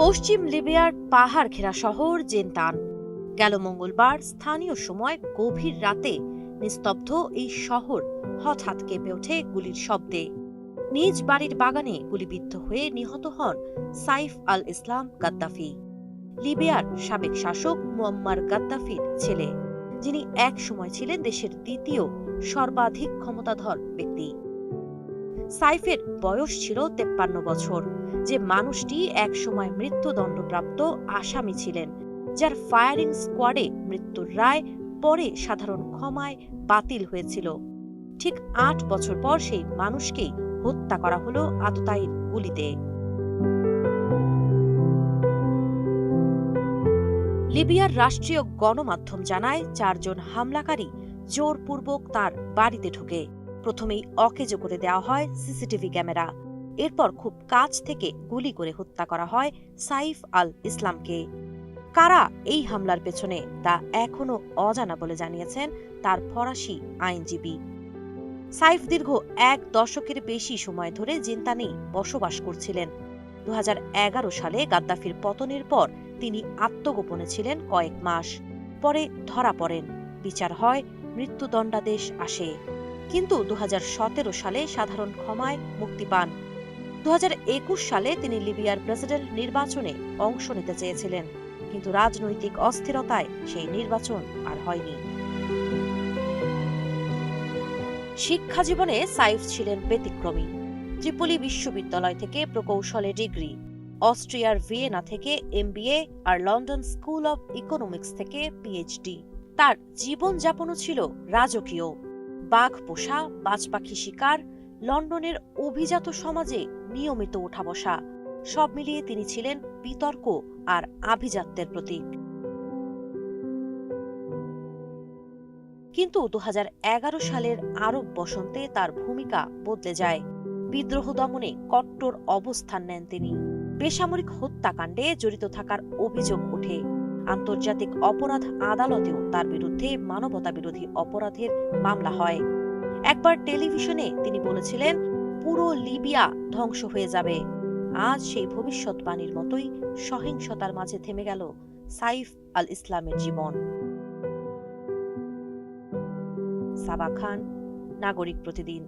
পশ্চিম লিবিয়ার পাহাড় ঘেরা শহর জেনতান। গেল মঙ্গলবার স্থানীয় সময় গভীর রাতে নিস্তব্ধ এই শহর হঠাৎ কেঁপে ওঠে গুলির শব্দে। নিজ বাড়ির বাগানে গুলিবিদ্ধ হয়ে নিহত হন সাইফ আল ইসলাম গাদ্দাফি, লিবিয়ার সাবেক শাসক মুয়াম্মার গাদ্দাফির ছেলে, যিনি এক সময় ছিলেন দেশের দ্বিতীয় সর্বাধিক ক্ষমতাধর ব্যক্তি। সাইফের বয়স ছিল ৫৩ বছর, যে মানুষটি একসময় মৃত্যুদণ্ডপ্রাপ্ত আসামি ছিলেন, যার ফায়ারিং স্কোয়াডে মৃত্যুর রায় পরে সাধারণ ক্ষমায় বাতিল হয়েছিল। ঠিক ৮ বছর পর সেই মানুষকেই হত্যা করা হলো আততায়ীর গুলিতে। লিবিয়ার রাষ্ট্রীয় গণমাধ্যম জানায় ৪ জন হামলাকারী জোরপূর্বক তার বাড়িতে ঢুকে প্রথমেই অকেজো করে দেওয়া হয় সিসিটিভি ক্যামেরা। এরপর খুব কাছ থেকে গুলি করে হত্যা করা হয় সাইফ আল ইসলামকে। কারা এই হামলার পেছনে তা এখনো অজানা বলে জানিয়েছেন তার ফরাসি আইনজীবী। সাইফ দীর্ঘ ১ দশকের বেশি সময় ধরে জিনতানেই বসবাস করছিলেন। ২০১১ সালে গাদ্দাফির পতনের পর তিনি আত্মগোপনে ছিলেন কয়েক মাস। পরে ধরা পড়েন, বিচার হয়, মৃত্যুদণ্ডাদেশ আসে। কিন্তু ২০১৭ সালে সাধারণ ক্ষমায় মুক্তি পান। ২০২১ সালে তিনি লিবিয়ার প্রেসিডেন্ট নির্বাচনে অংশ নিতে চেয়েছিলেন, কিন্তু রাজনৈতিক অস্থিরতায় সেই নির্বাচন আর হয়নি। শিক্ষা জীবনে সাইফ ছিলেন ব্যতিক্রমী। ত্রিপলি বিশ্ববিদ্যালয় থেকে প্রকৌশলে ডিগ্রি, অস্ট্রিয়ার ভিয়েনা থেকে MBA আর লন্ডন স্কুল অব ইকোনমিক্স থেকে PhD। তার জীবনযাপনও ছিল রাজকীয়। বাঘ পোষা, বাজপাখি শিকার, লন্ডনের অভিজাত সমাজে নিয়মিত ওঠা বসা, সব মিলিয়ে তিনি ছিলেন বিতর্ক আর আভিজাত্যের প্রতীক। কিন্তু ২০১১ সালের আরব বসন্তে তার ভূমিকা বদলে যায়। বিদ্রোহ দমনে কট্টর অবস্থান নেন তিনি। বেসামরিক হত্যাকাণ্ডে জড়িত থাকার অভিযোগ ওঠে। আন্তর্জাতিক অপরাধ আদালতেও তার বিরুদ্ধে মানবতাবিরোধী অপরাধের মামলা হয়। একবার টেলিভিশনে তিনি বলেছিলেন, পুরো লিবিয়া ধ্বংস হয়ে যাবে। আজ সেই ভবিষ্যৎবাণীর মতোই সহিংসতার মাঝে থেমে গেল সাইফ আল ইসলামের জীবন। সাবা খান, নাগরিক প্রতিদিন।